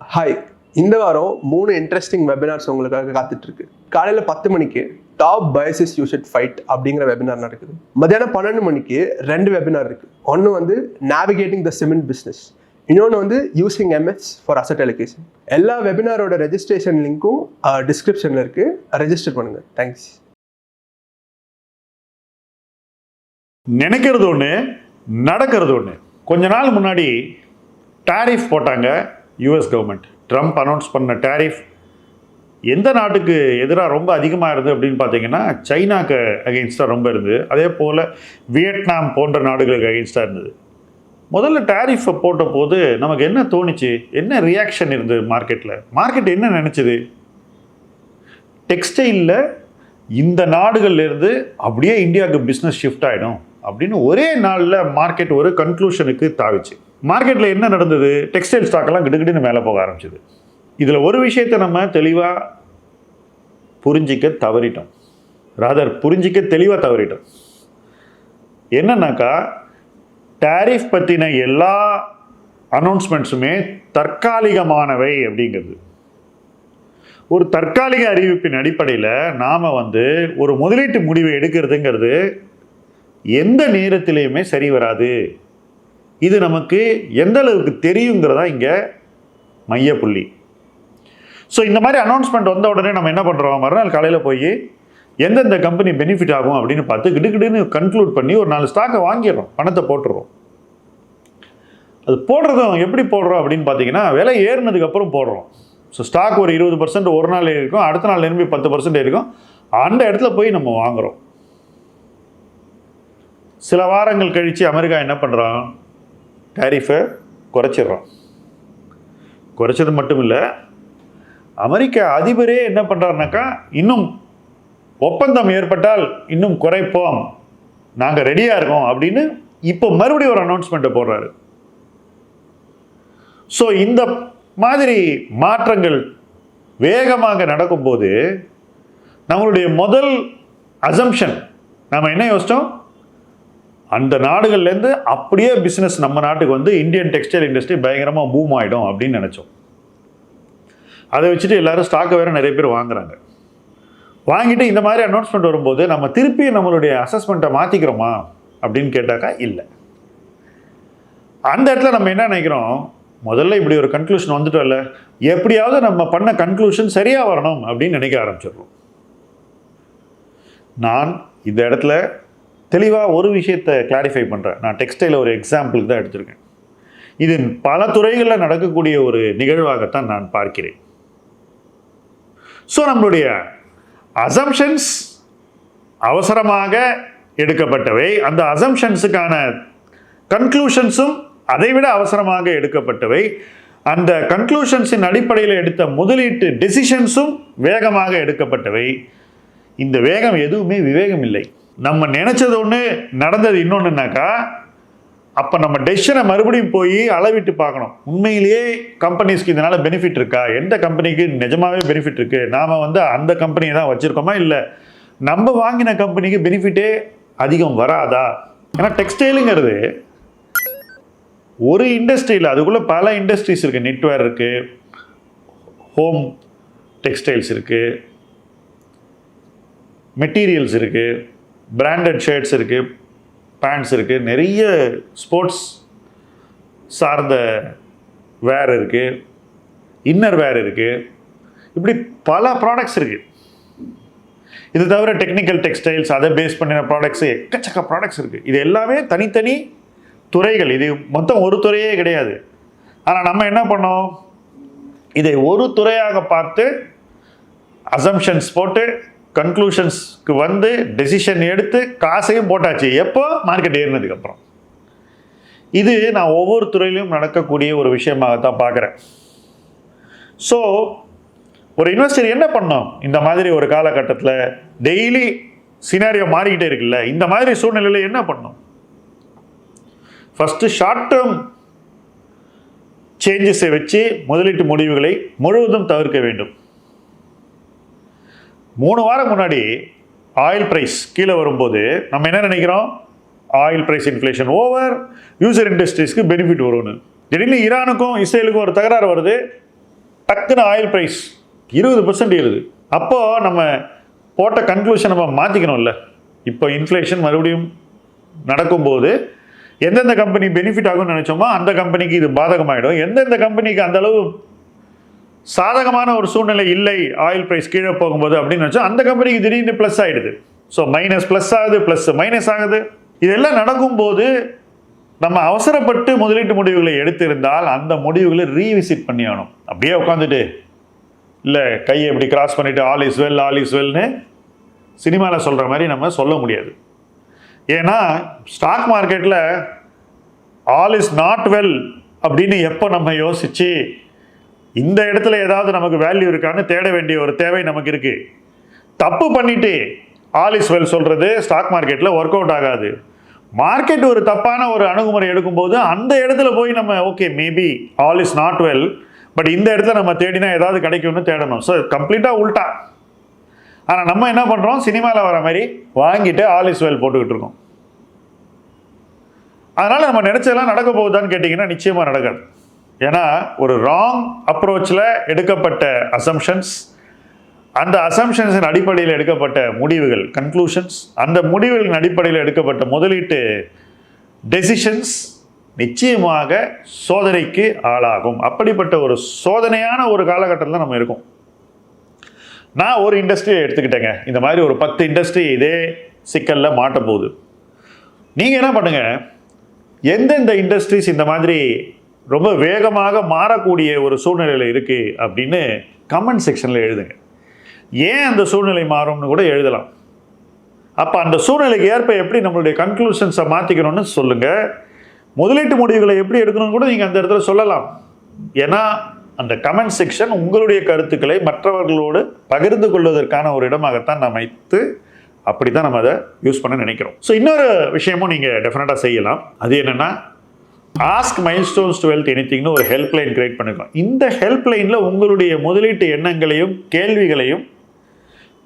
Hi, இந்த வாரம் 3 interesting webinars உங்களுக்காக காத்துட்ருக்கு. காலையில் 10 மணிக்கு டாப் பயாசிஸ் யூ ஷுட் ஃபைட் அப்படிங்கிற வெபினார் நடக்குது. மத்தியானம் 12 மணிக்கு 2 வெபினார் இருக்குது. ஒன்று வந்து நேவிகேட்டிங் த சிமெண்ட் பிஸ்னஸ், இன்னொன்று வந்து using MS for asset allocation. எல்லா வெபினாரோட ரெஜிஸ்ட்ரேஷன் லிங்க்கும் டிஸ்கிரிப்ஷனில் இருக்குது. ரெஜிஸ்டர் பண்ணுங்கள். தேங்க்ஸ். நினைக்கிறது ஒன்று, நடக்கிறது ஒன்று. கொஞ்ச நாள் முன்னாடி டாரிஃப் போட்டாங்க யூஎஸ் கவர்மெண்ட். ட்ரம்ப் அனௌன்ஸ் பண்ண டாரிஃப் எந்த நாட்டுக்கு எதிராக ரொம்ப அதிகமாக இருந்தது அப்படின்னு பார்த்தீங்கன்னா சைனாக்கு அகெயின்ஸ்டாக ரொம்ப இருந்தது. அதே போல் வியட்நாம் போன்ற நாடுகளுக்கு அகெயின்ஸ்டாக இருந்தது. முதல்ல டாரிஃபை போட்ட போது நமக்கு என்ன தோணுச்சு, என்ன ரியாக்ஷன் இருந்தது மார்க்கெட்டில்? மார்க்கெட் என்ன நினச்சிது? டெக்ஸ்டைலில் இந்த நாடுகள்லேருந்து அப்படியே இந்தியாவுக்கு பிஸ்னஸ் ஷிஃப்ட் ஆகிடும் அப்படின்னு ஒரே நாளில் மார்க்கெட் ஒரு கன்க்ளூஷனுக்கு தாவிச்சு. மார்க்கெட்டில் என்ன நடந்தது? டெக்ஸ்டைல் ஸ்டாக்கெல்லாம் கிடுகிடுன்னு மேலே போக ஆரம்பிச்சிது. இதில் ஒரு விஷயத்தை நம்ம தெளிவாக புரிஞ்சிக்க தவறிட்டோம். தெளிவாக தவறிட்டோம். என்னன்னாக்கா, டாரிஃப் பற்றின எல்லா அனௌன்ஸ்மெண்ட்ஸுமே தற்காலிகமானவை அப்படிங்கிறது. ஒரு தற்காலிக அறிவிப்பின் அடிப்படையில் நாம் ஒரு முதலீட்டு முடிவை எடுக்கிறதுங்கிறது எந்த நேரத்திலையுமே சரி வராது. இது நமக்கு எந்த அளவுக்கு தெரியுங்கிறதா இங்கே மையப்புள்ளி. ஸோ இந்த மாதிரி அனௌன்ஸ்மெண்ட் வந்த உடனே நம்ம என்ன பண்ணுறோம், மறுநாள் காலையில் போய் எந்தெந்த கம்பெனி பெனிஃபிட் ஆகும் அப்படின்னு பார்த்து கிடுகிடுன்னு கன்க்ளூட் பண்ணி ஒரு 4 ஸ்டாக்கை வாங்கிடுறோம், பணத்தை போட்டுடுறோம். அது போடுறதும் எப்படி போடுறோம் அப்படின்னு பார்த்தீங்கன்னா, விலை ஏறினதுக்கப்புறம் போடுறோம். ஸோ ஸ்டாக் ஒரு 20% ஒரு நாள் இருக்கும், அடுத்த நாள் திரும்பி 10% இருக்கும். அந்த இடத்துல போய் நம்ம வாங்குகிறோம். சில வாரங்கள் கழித்து அமெரிக்கா என்ன பண்ணுறான், டாரிஃபை குறைச்சிடுறான். குறைச்சது மட்டும் இல்லை, அமெரிக்க அதிபரே என்ன பண்ணுறாருனாக்கா, இன்னும் ஒப்பந்தம் ஏற்பட்டால் இன்னும் குறைப்போம், நாங்கள் ரெடியாக இருக்கோம் அப்படின்னு இப்போ மறுபடியும் ஒரு அனௌன்ஸ்மெண்ட்டை போடுறாரு. ஸோ இந்த மாதிரி மாற்றங்கள் வேகமாக நடக்கும்போது நம்மளுடைய முதல் அசம்ஷன் நம்ம என்ன யோசித்தோம், அந்த நாடுகள்லேருந்து அப்படியே பிஸ்னஸ் நம்ம நாட்டுக்கு இந்தியன் டெக்ஸ்டைல் இண்டஸ்ட்ரி பயங்கரமாக பூம் ஆகிடும் அப்படின்னு நினச்சோம். அதை வச்சுட்டு எல்லோரும் ஸ்டாக்கை வேறு நிறைய பேர் வாங்குறாங்க. வாங்கிட்டு இந்த மாதிரி அனௌன்ஸ்மெண்ட் வரும்போது நம்ம திருப்பி நம்மளுடைய அசஸ்மெண்ட்டை மாற்றிக்கிறோமா அப்படின்னு கேட்டாக்கா இல்லை. அந்த இடத்துல நம்ம என்ன நினைக்கிறோம், முதல்ல இப்படி ஒரு கன்க்ளூஷன் வந்துட்டோம்ல, எப்படியாவது நம்ம பண்ண கன்க்ளூஷன் சரியாக வரணும் அப்படின்னு நினைக்க ஆரம்பிச்சிடுறோம். நான் இந்த இடத்துல தெளிவாக ஒரு விஷயத்தை கிளாரிஃபை பண்ணுறேன். நான் டெக்ஸ்டைலில் ஒரு எக்ஸாம்பிளுக்கு தான் எடுத்திருக்கேன். இது பல துறைகளில் நடக்கக்கூடிய ஒரு நிகழ்வாகத்தான் நான் பார்க்கிறேன். ஸோ நம்மளுடைய அசம்ஷன்ஸ் அவசரமாக எடுக்கப்பட்டவை, அந்த அசம்ஷன்ஸுக்கான கன்க்ளூஷன்ஸும் அதைவிட அவசரமாக எடுக்கப்பட்டவை, அந்த கன்க்ளூஷன்ஸின் அடிப்படையில் எடுத்த முதலீட்டு டெசிஷன்ஸும் வேகமாக எடுக்கப்பட்டவை. இந்த வேகம் எதுவுமே விவேகம் இல்லை. நம்ம நினச்சது ஒன்று, நடந்தது இன்னொன்றுனாக்கா, அப்போ நம்ம டெசிஷனை மறுபடியும் போய் அளவிட்டு பார்க்கணும். உண்மையிலேயே கம்பெனிஸ்க்கு இதனால் பெனிஃபிட் இருக்கா, எந்த கம்பெனிக்கு நிஜமாகவே பெனிஃபிட் இருக்குது, நாம் அந்த கம்பெனியை தான் வச்சுருக்கோமா, இல்லை நம்ம வாங்கின கம்பெனிக்கு பெனிஃபிட்டே அதிகம் வராதா? ஏன்னா டெக்ஸ்டைலுங்கிறது ஒரு இண்டஸ்ட்ரியில், அதுக்குள்ளே பல இண்டஸ்ட்ரீஸ் இருக்குது. நெட்வேர் இருக்குது, ஹோம் டெக்ஸ்டைல்ஸ் இருக்குது, மெட்டீரியல்ஸ் இருக்குது, பிராண்டட் ஷர்ட்ஸ் இருக்குது, பேண்ட்ஸ் இருக்குது, நிறைய ஸ்போர்ட்ஸ் சார்ந்த வேர் இருக்குது, இன்னர் வேர் இருக்குது, இப்படி பல ப்ராடக்ட்ஸ் இருக்குது. இது தவிர டெக்னிக்கல் டெக்ஸ்டைல்ஸ், அதை பேஸ் பண்ணின ப்ராடக்ட்ஸு, எக்கச்சக்க ப்ராடக்ட்ஸ் இருக்குது. இது எல்லாமே தனித்தனி துறைகள். இது மொத்தம் ஒரு துறையே கிடையாது. ஆனால் நம்ம என்ன பண்ணோம், இதை ஒரு துறையாக பார்த்து அசம்ஷன்ஸ் போட்டு கன்க்ளூஷன்ஸ்க்கு டெசிஷன் எடுத்து காசையும் போட்டாச்சு. எப்போ? மார்க்கெட் ஏறினதுக்கப்புறம். இது நான் ஒவ்வொரு துறையிலும் நடக்கக்கூடிய ஒரு விஷயமாகத்தான் பார்க்குறேன். ஸோ ஒரு இன்வெஸ்டர் என்ன பண்ணோம், இந்த மாதிரி ஒரு காலகட்டத்தில் டெய்லி சினாரியோ மாறிக்கிட்டே இருக்குல்ல, இந்த மாதிரி சூழ்நிலையில் என்ன பண்ணோம்? ஃபஸ்ட்டு ஷார்ட் டேர்ம் சேஞ்சஸை வச்சு முதலீட்டு முடிவுகளை முழுவதும் தவிர்க்க வேண்டும். 3 வாரம் முன்னாடி ஆயில் ப்ரைஸ் கீழே வரும்போது நம்ம என்ன நினைக்கிறோம், oil price inflation over, user இண்டஸ்ட்ரீஸ்க்கு பெனிஃபிட் வரும்னு. திடீர்னு ஈரானுக்கும் இஸ்ரேலுக்கும் ஒரு தகராறு வருது, டக்குன்னு ஆயில் ப்ரைஸ் 20% ஏறுது. அப்போது நம்ம போட்ட கன்க்ளூஷன் நம்ம மாற்றிக்கணும்ல. இப்போ இன்ஃப்ளேஷன் மறுபடியும் நடக்கும்போது எந்தெந்த கம்பெனி பெனிஃபிட் ஆகும்னு நினச்சோமோ அந்த கம்பெனிக்கு இது பாதகமாகிடும். எந்தெந்த கம்பெனிக்கு அந்தளவு சாதகமான ஒரு சூழ்நிலை இல்லை ஆயில் ப்ரைஸ் கீழே போகும்போது அப்படின்னு நினச்சோம், அந்த கம்பெனிக்கு திடீர்னு ப்ளஸ் ஆகிடுது. ஸோ மைனஸ் ப்ளஸ் ஆகுது, ப்ளஸ் மைனஸ் ஆகுது. இதெல்லாம் நடக்கும்போது நம்ம அவசரப்பட்டு முதலீட்டு முடிவுகளை எடுத்திருந்தால் அந்த முடிவுகளை ரீவிசிட் பண்ணி ஆகணும். அப்படியே உட்காந்துட்டு இல்லை கையை எப்படி கிராஸ் பண்ணிவிட்டு all is well all is வெல்னு சினிமாவில் சொல்கிற மாதிரி நம்ம சொல்ல முடியாது. ஏன்னா ஸ்டாக் மார்க்கெட்டில் ஆல் இஸ் நாட் வெல் அப்படின்னு எப்போ நம்ம யோசித்து இந்த இடத்துல ஏதாவது நமக்கு வேல்யூ இருக்கான்னு தேட வேண்டிய ஒரு தேவை நமக்கு இருக்குது. தப்பு பண்ணிவிட்டு ஆல் இஸ் வெல் சொல்கிறது ஸ்டாக் மார்க்கெட்டில் ஒர்க் அவுட் ஆகாது. மார்க்கெட் ஒரு தப்பான ஒரு அணுகுமுறை எடுக்கும்போது அந்த இடத்துல போய் நம்ம okay maybe all is not well, but இந்த இடத்துல நம்ம தேடினா ஏதாவது கிடைக்கும்னு தேடணும். ஸோ கம்ப்ளீட்டாக உல்ட்டா. ஆனால் நம்ம என்ன பண்ணுறோம், சினிமாவில் வர மாதிரி வாங்கிட்டு ஆல் இஸ் வெல் போட்டுக்கிட்டு இருக்கோம். அதனால் நம்ம நினச்சதெல்லாம் நடக்க போகுதான்னு கேட்டிங்கன்னா நிச்சயமாக நடக்காது. ஏன்னா ஒரு ராங் அப்ரோச்சில் எடுக்கப்பட்ட அசம்ஷன்ஸ், அந்த அசம்ஷன்ஸின் அடிப்படையில் எடுக்கப்பட்ட முடிவுகள் கன்க்ளூஷன்ஸ், அந்த முடிவுகளின் அடிப்படையில் எடுக்கப்பட்ட முதலீட்டு டெசிஷன்ஸ் நிச்சயமாக சோதனைக்கு ஆளாகும். அப்படிப்பட்ட ஒரு சோதனையான ஒரு காலகட்டத்தில் நம்ம இருக்கோம். நான் ஒரு இண்டஸ்ட்ரியை எடுத்துக்கிட்டேங்க, இந்த மாதிரி ஒரு 10 இண்டஸ்ட்ரி இதே சிக்கலில் மாட்ட போகுது. நீங்கள் என்ன பண்ணுங்கள், எந்தெந்த இண்டஸ்ட்ரீஸ் இந்த மாதிரி ரொம்ப வேகமாக மாறக்கூடிய ஒரு சூழ்நிலையில் இருக்குது அப்படின்னு கமெண்ட் செக்ஷனில் எழுதுங்க. ஏன் அந்த சூழ்நிலை மாறும்னு கூட எழுதலாம். அப்போ அந்த சூழ்நிலைக்கு ஏற்ப எப்படி நம்மளுடைய கன்க்ளூஷன்ஸை மாற்றிக்கணும்னு சொல்லுங்கள். முதலீட்டு முடிவுகளை எப்படி எடுக்கணும்னு கூட நீங்கள் அந்த இடத்துல சொல்லலாம். ஏன்னா அந்த கமெண்ட் செக்ஷன் உங்களுடைய கருத்துக்களை மற்றவர்களோடு பகிர்ந்து கொள்வதற்கான ஒரு இடமாகத்தான் நம்ம வைத்து அப்படி தான் நம்ம அதை யூஸ் பண்ண நினைக்கிறோம். ஸோ இன்னொரு விஷயமும் நீங்கள் டெஃபினட்டாக செய்யலாம். அது என்னென்னா ஆஸ்க் மைல்ஸ்டோன்ஸ் டு வெல்த் எனிதிங்னு ஒரு ஹெல்ப்லைன் கிரியேட் பண்ணிருக்கோம். இந்த ஹெல்ப்லைனில் உங்களுடைய முதலீட்டு எண்ணங்களையும் கேள்விகளையும்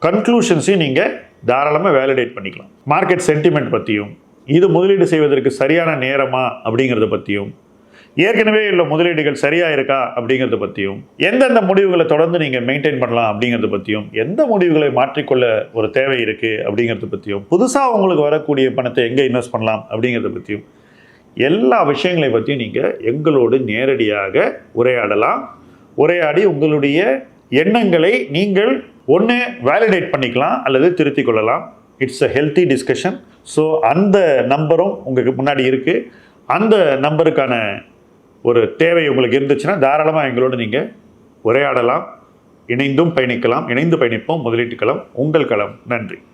கன்க்ளூஷன்ஸையும் நீங்கள் தாராளமாக வேலிடேட் பண்ணிக்கலாம். மார்க்கெட் சென்டிமெண்ட் பற்றியும், இது முதலீடு செய்வதற்கு சரியான நேரமா அப்படிங்கிறத பற்றியும், ஏற்கனவே உள்ள முதலீடுகள் சரியாக இருக்கா அப்படிங்கிறத பற்றியும், எந்தெந்த முடிவுகளை தொடர்ந்து நீங்கள் மெயின்டைன் பண்ணலாம் அப்படிங்கிறத பற்றியும், எந்த முடிவுகளை மாற்றிக்கொள்ள ஒரு தேவை இருக்குது அப்படிங்கிறத பற்றியும், புதுசாக உங்களுக்கு வரக்கூடிய பணத்தை எங்கே இன்வெஸ்ட் பண்ணலாம் அப்படிங்கிறத பற்றியும், எல்லா விஷயங்களை பற்றியும் நீங்கள் எங்களோடு நேரடியாக உரையாடலாம். உரையாடி உங்களுடைய எண்ணங்களை நீங்கள் ஒன்று வேலிடேட் பண்ணிக்கலாம் அல்லது திருத்திக் கொள்ளலாம். It's a healthy discussion. So அந்த நம்பரும் உங்களுக்கு முன்னாடி இருக்குது. அந்த நம்பருக்கான ஒரு தேவை உங்களுக்கு இருந்துச்சுன்னா தாராளமாக எங்களோடு நீங்கள் உரையாடலாம். இணைந்து பயணிப்போம். முதலீட்டு களம் உங்கள் களம். நன்றி.